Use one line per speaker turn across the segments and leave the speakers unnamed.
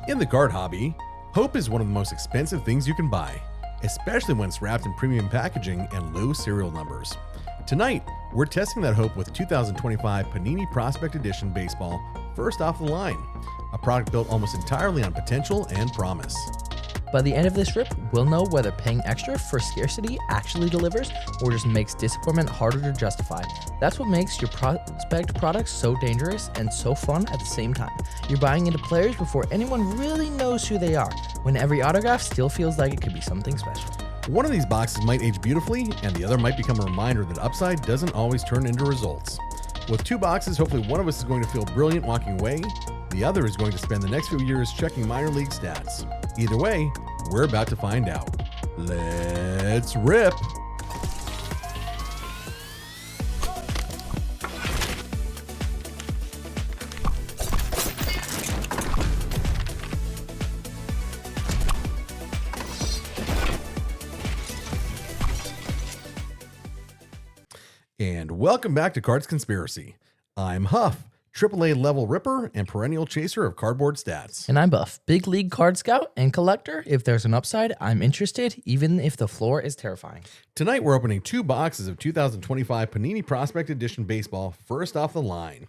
In the card hobby, hope is one of the most expensive things you can buy, especially when it's wrapped in premium packaging and low serial numbers. Tonight, we're testing that hope with 2025 Panini Prospect Edition Baseball First Off the Line, a product built almost entirely on potential and promise.
By the end of this rip, we'll know whether paying extra for scarcity actually delivers or just makes disappointment harder to justify. That's what makes your prospect products so dangerous and so fun at the same time. You're buying into players before anyone really knows who they are, when every autograph still feels like it could be something special.
One of these boxes might age beautifully, and the other might become a reminder that upside doesn't always turn into results. With two boxes, hopefully one of us is going to feel brilliant walking away. The other is going to spend the next few years checking minor league stats. Either way, we're about to find out. Let's rip! And welcome back to Cards Conspiracy. I'm Huff, AAA level ripper and perennial chaser of cardboard stats.
And I'm Buff, big league card scout and collector. If there's an upside, I'm interested, even if the floor is terrifying.
Tonight, we're opening two boxes of 2025 Panini Prospect Edition Baseball First Off the Line.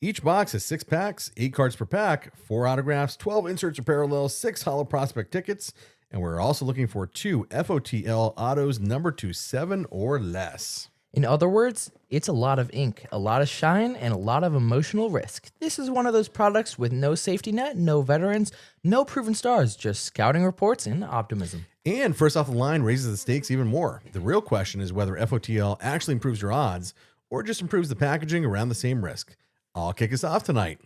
Each box has 6 packs, 8 cards per pack, 4 autographs, 12 inserts or parallels, 6 Holo prospect tickets, and we're also looking for 2 FOTL Autos number 27 or less.
In other words, it's a lot of ink, a lot of shine, and a lot of emotional risk. This is one of those products with no safety net, no veterans, no proven stars, just scouting reports and optimism.
And First Off the Line raises the stakes even more. The real question is whether FOTL actually improves your odds or just improves the packaging around the same risk. I'll kick us off tonight.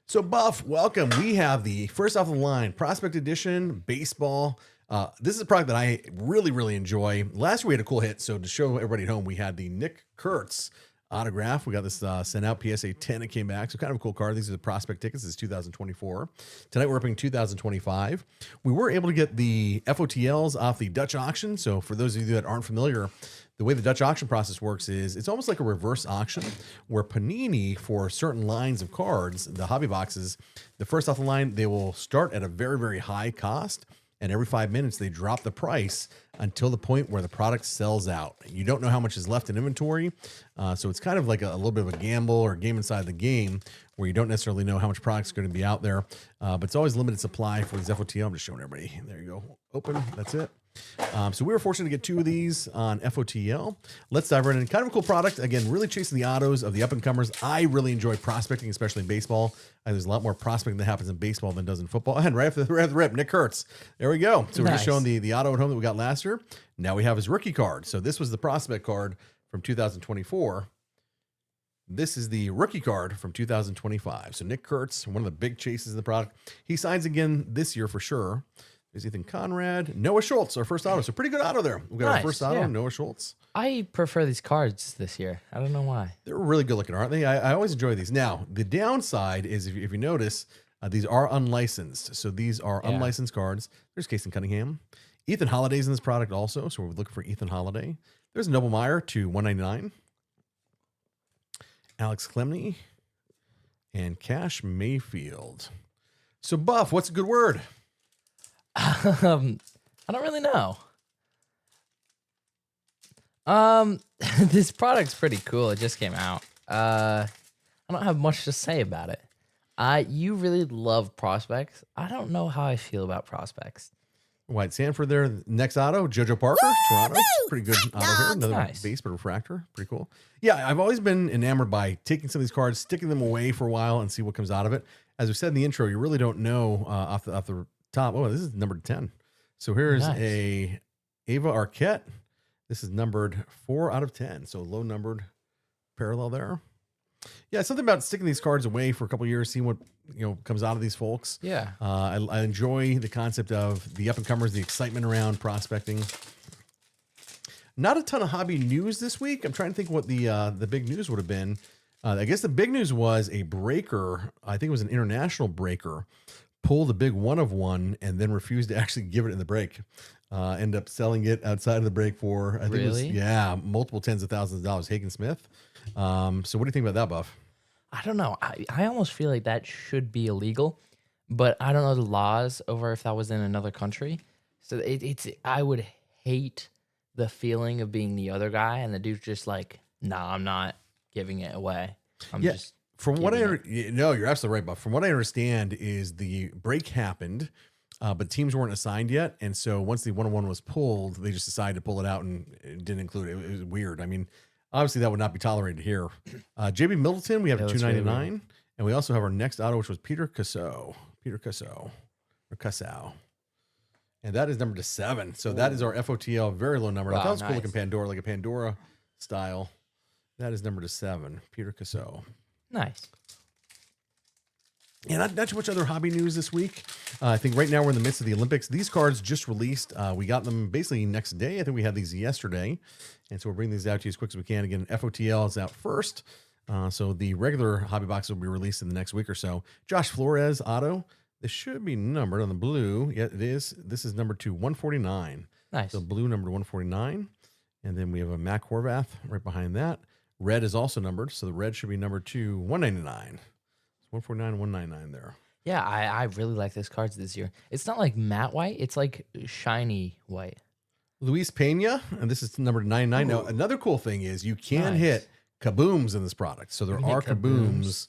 So Buff, welcome. We have the First Off the Line Prospect Edition Baseball. This is a product that I really enjoy. Last year we had a cool hit. So to show everybody at home, we had the Nick Kurtz autograph. We got this sent out, PSA 10. It came back. So kind of a cool card. These are the prospect tickets. This is 2024. Tonight we're opening 2025. We were able to get the FOTLs off the Dutch auction. So for those of you that aren't familiar, the way the Dutch auction process works is it's almost like a reverse auction where Panini, for certain lines of cards, the hobby boxes, the First Off the Line, they will start at a very high cost. And every 5 minutes, they drop the price until the point where the product sells out. You don't know how much is left in inventory. So it's kind of like a little bit of a gamble or a game inside the game where you don't necessarily know how much product is going to be out there. But it's always limited supply for these FOTL. I'm just showing everybody. There you go. Open. That's it. So we were fortunate to get 2 of these on FOTL. Let's dive right in. Kind of a cool product. Again, really chasing the autos of the up-and-comers. I really enjoy prospecting, especially in baseball. There's a lot more prospecting that happens in baseball than does in football. And right after the rip, Nick Kurtz. There we go. So we're just showing the auto at home that we got last year. Now we have his rookie card. So this was the prospect card from 2024. This is the rookie card from 2025. So Nick Kurtz, one of the big chases in the product. He signs again this year for sure. There's Ethan Conrad, Noah Schultz, our first auto. So pretty good auto there. We've got our first auto, Noah Schultz.
I prefer these cards this year. I don't know why.
They're really good looking, aren't they? I always enjoy these. Now, the downside is if you notice, these are unlicensed. So these are unlicensed cards. There's Casey Cunningham. Ethan Holliday's in this product also. So we're looking for Ethan Holiday. There's Noble Meyer to 199. Alex Clemney and Cash Mayfield. So Buff, what's a good word?
I don't really know. This product's pretty cool. It just came out. I don't have much to say about it. You really love prospects. I don't know how I feel about prospects.
White Sanford there. Next auto, JoJo Parker, Toronto. Pretty good auto here. Another base, but refractor. Pretty cool. Yeah, I've always been enamored by taking some of these cards, sticking them away for a while, and see what comes out of it. As we said in the intro, you really don't know off the top. Oh, this is numbered 10. So here's a Ava Arquette. This is numbered 4 out of 10. So low numbered parallel there. Yeah, something about sticking these cards away for a couple of years, seeing what comes out of these folks.
Yeah.
I enjoy the concept of the up-and-comers, the excitement around prospecting. Not a ton of hobby news this week. I'm trying to think what the big news would have been. I guess the big news was a breaker. I think it was an international breaker. Pulled a big 1-of-1 and then refused to actually give it in the break. End up selling it outside of the break for, I think it was, multiple tens of thousands of dollars. Hagen Smith. So what do you think about that, Buff?
I don't know. I almost feel like that should be illegal but I don't know the laws over if that was in another country. So I would hate the feeling of being the other guy and the dude's just like, nah, I'm not giving it away. I'm
Yeah,
just
from what
giving it.
no, you're absolutely right, but from what I understand is the break happened, but teams weren't assigned yet, and so once the 1-on-1 was pulled, they just decided to pull it out and it didn't include it. It was weird. I mean, obviously that would not be tolerated here. JB Middleton, we have
Yeah,
a
that's really weird.
299, and we also have our next auto, which was Peter Casso, or Cassau. And that is number to 7. So that is our FOTL, very low number. I
Wow,
thought it was cool
nice.
looking Pandora, like a Pandora style. That is number to 7, Peter Casso.
Nice.
Yeah, not too much other hobby news this week. I think right now we're in the midst of the Olympics. These cards just released. We got them basically next day. I think we had these yesterday. And so we'll bring these out to you as quick as we can. Again, FOTL is out first. So the regular hobby box will be released in the next week or so. Josh Flores auto. This should be numbered on the blue. Yeah, it is. This is number 149.
Nice.
So blue number 149. And then we have a Mac Horvath right behind that. Red is also numbered. So the red should be number 199. 149 and 199 there.
Yeah, I really like these cards this year. It's not like matte white. It's like shiny white.
Luis Pena, and this is number 99. Now, another cool thing is you can
Nice.
hit kabooms in this product. So there
You can
are
hit
kabooms.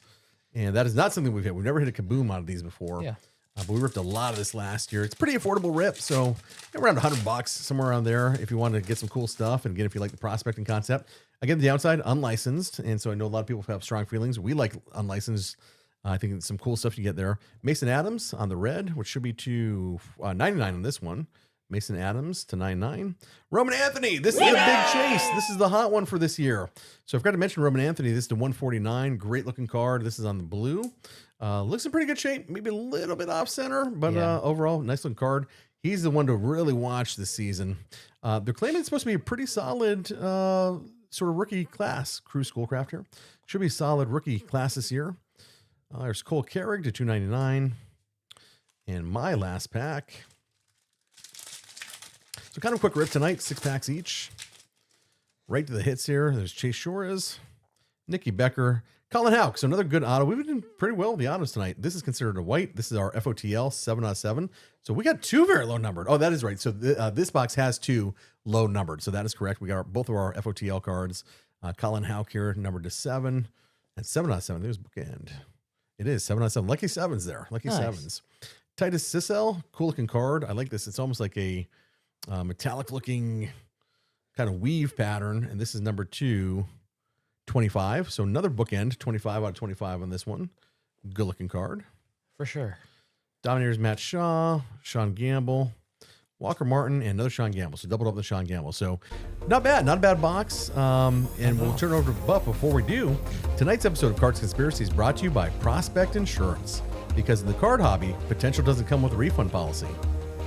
And that is not something we've hit. We've never hit a kaboom out of these before.
Yeah.
But we ripped a lot of this last year. It's pretty affordable rip. So around $100, somewhere around there, if you want to get some cool stuff. And again, if you like the prospecting concept. Again, the downside, unlicensed. And so I know a lot of people have strong feelings. We like unlicensed. I think it's some cool stuff you get there. Mason Adams on the red, which should be to 99 on this one. Mason Adams to 99. Roman Anthony, this is a big chase. This is the hot one for this year. So I've got to mention Roman Anthony. This is to 149. Great looking card. This is on the blue. Looks in pretty good shape. Maybe a little bit off center, but overall, nice looking card. He's the one to really watch this season. They're claiming it's supposed to be a pretty solid sort of rookie class. Crew Schoolcraft here. Should be a solid rookie class this year. There's Cole Carrig to 299. And my last pack. So kind of a quick rip tonight, 6 packs each. Right to the hits here. There's Chase Shores, Nikki Becker, Colin Houck. So another good auto. We've been doing pretty well with the autos tonight. This is considered a white. This is our FOTL 7/7. So we got 2 very low numbered. Oh, that is right. So this box has 2 low numbered. So that is correct. We got both of our FOTL cards. Colin Houck here, numbered to 7. And 7/7. There's bookend. It is 7/7. Lucky 7s there. Lucky
Nice. 7s.
Titus Sissel, cool looking card. I like this. It's almost like a metallic looking kind of weave pattern. And this is number 225. So another bookend, 25 out of 25 on this one. Good looking card.
For sure.
Dominators Matt Shaw, Sean Gamble, Walker Martin, and another Sean Gamble. So doubled up the Sean Gamble. So not bad. Not a bad box. And we'll turn it over to Buff. Before we do, tonight's episode of Cards Conspiracy is brought to you by Prospect Insurance. Because in the card hobby, potential doesn't come with a refund policy.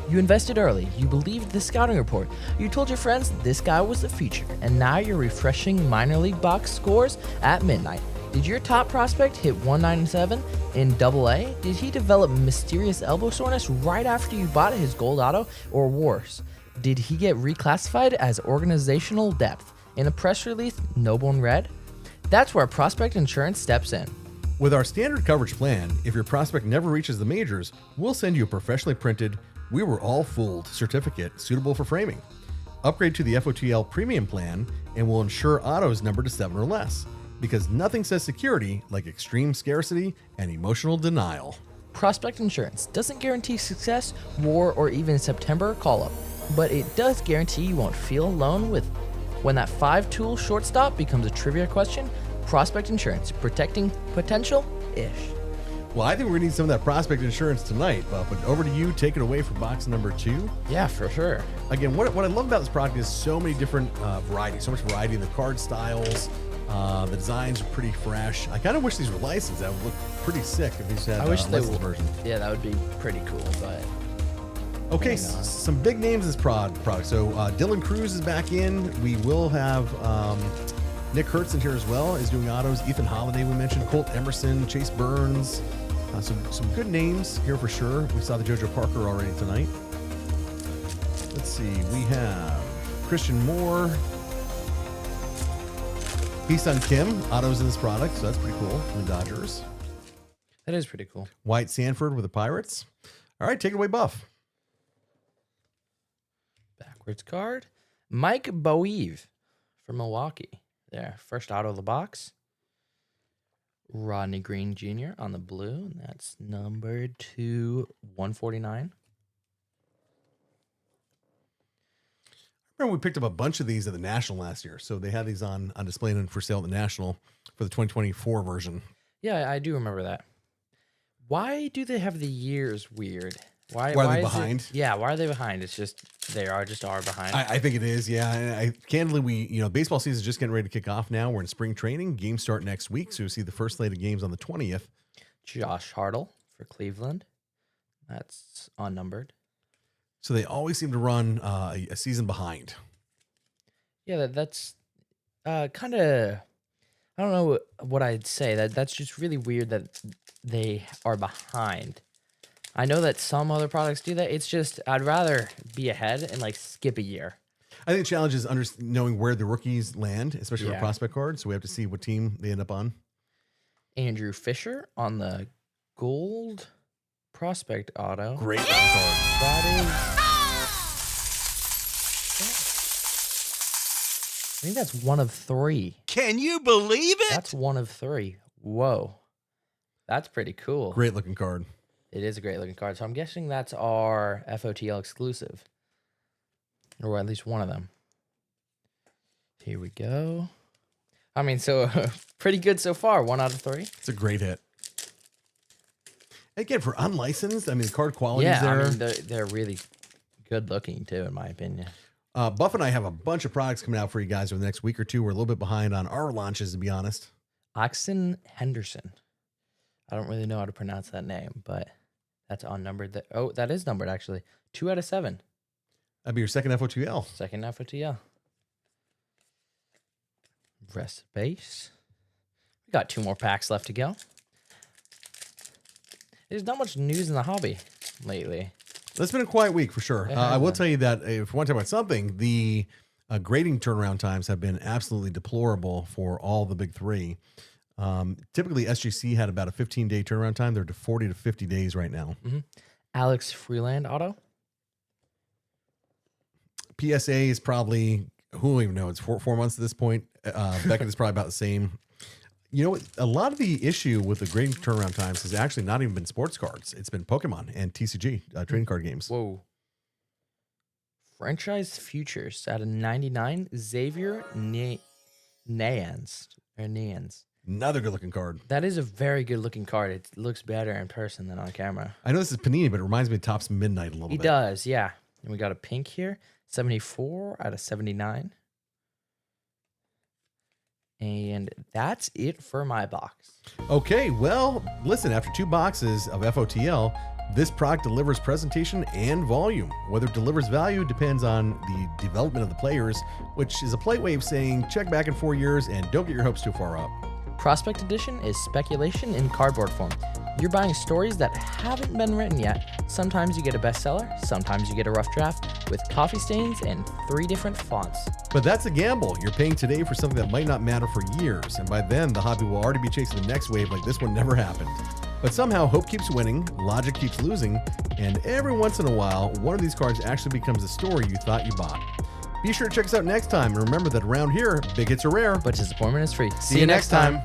You invested early, you believed the scouting report, you told your friends this guy was the future, and now you're refreshing minor league box scores at midnight. Did your top prospect hit 197 in AA? Did he develop mysterious elbow soreness right after you bought his gold auto? Or worse, did he get reclassified as organizational depth in a press release noble in red? That's where Prospect Insurance steps in.
With our standard coverage plan, if your prospect never reaches the majors, we'll send you a professionally printed "We Were All Fooled" certificate suitable for framing. Upgrade to the FOTL premium plan and we'll ensure autos numbered to 7 or less, because nothing says security like extreme scarcity and emotional denial.
Prospect Insurance doesn't guarantee success, war, or even September call-up, but it does guarantee you won't feel alone with when that 5-tool shortstop becomes a trivia question. Prospect Insurance, protecting potential-ish.
Well, I think we're going to need some of that prospect insurance tonight, Buff. But over to you. Take it away for box number 2.
Yeah, for sure.
Again, what I love about this product is so many different varieties, so much variety in the card styles. The designs are pretty fresh. I kind of wish these were licensed. That would look pretty sick if these had
I wish they
licensed
would.
version.
Yeah, that would be pretty cool, but
Okay,
Hang on.
some big names in this product. So Dylan Cruz is back in. We will have Nick Hertz in here as well, is doing autos. Ethan Holiday, we mentioned. Colt Emerson, Chase Burns. Some good names here for sure. We saw the JoJo Parker already tonight. Let's see. We have Christian Moore. He's on Kim. Autos in this product, so that's pretty cool from the Dodgers.
That is pretty cool.
White Sanford with the Pirates. All right, take it away, Buff.
Backwards card. Mike Boeve for Milwaukee. There, first auto of the box. Rodney Green Jr. on the blue, and that's numbered to 149.
Remember we picked up a bunch of these at the National last year. So they had these on display and for sale at the National for the 2024 version.
Yeah, I do remember that. Why do they have the years weird? Why
are they
is
behind?
Why are they behind? It's just they are behind.
I think it is, yeah. And candidly, baseball season is just getting ready to kick off now. We're in spring training. Games start next week, so you'll see the first slate of games on the 20th.
Josh Hartle for Cleveland. That's unnumbered.
So they always seem to run a season behind.
Yeah, that's kind of, I don't know what I'd say. That's just really weird that they are behind. I know that some other products do that. It's just, I'd rather be ahead and like skip a year.
I think the challenge is knowing where the rookies land, especially for
Yeah.
prospect cards. So we have to see what team they end up on.
Andrew Fisher on the gold prospect auto.
Great looking card.
That is, I think that's one of 3.
Can you believe it?
That's one of 3. Whoa. That's pretty cool.
Great looking card.
It is a great looking card. So I'm guessing that's our FOTL exclusive. Or at least one of them. Here we go. I mean, so pretty good so far. 1 out of 3.
It's a great hit. Again, for unlicensed, I mean, the card quality is
Yeah,
there.
I mean, they're really good looking too, in my opinion.
Buff and I have a bunch of products coming out for you guys over the next week or two. We're a little bit behind on our launches, to be honest.
Oxen Henderson. I don't really know how to pronounce that name, but that's unnumbered. Oh, that is numbered actually. 2 out of 7.
That'd be your second FOTL.
Second FOTL. Rest base. We got 2 more packs left to go. There's not much news in the hobby lately.
That's been a quiet week for sure.
It
I
has
will
been.
tell you that if you want to talk about something, the grading turnaround times have been absolutely deplorable for all the big 3. Typically, SGC had about a 15-day turnaround time. They're to 40 to 50 days right now.
Mm-hmm. Alex Freeland auto.
PSA is probably, who will even know? It's 4 months at this point. Beckett is probably about the same. You know what? A lot of the issue with the grading turnaround times has actually not even been sports cards. It's been Pokemon and TCG, trading card games.
Whoa. Franchise Futures out of 99. Xavier Nayans.
Another good looking card.
That is a very good looking card. It looks better in person than on camera.
I know this is Panini, but it reminds me of Topps Midnight a little
He
bit.
does, yeah. And we got a pink here. 74 out of 79. And that's it for my box.
Okay, well, listen, after 2 boxes of FOTL, this product delivers presentation and volume. Whether it delivers value depends on the development of the players, which is a polite way of saying check back in 4 years and don't get your hopes too far up.
Prospect Edition is speculation in cardboard form. You're buying stories that haven't been written yet. Sometimes you get a bestseller, sometimes you get a rough draft with coffee stains and 3 different fonts.
But that's a gamble. You're paying today for something that might not matter for years, and by then the hobby will already be chasing the next wave like this one never happened. But somehow hope keeps winning, logic keeps losing, and every once in a while, one of these cards actually becomes a story you thought you bought. Be sure to check us out next time, and remember that around here, big hits are rare.
But disappointment is free.
See you next time.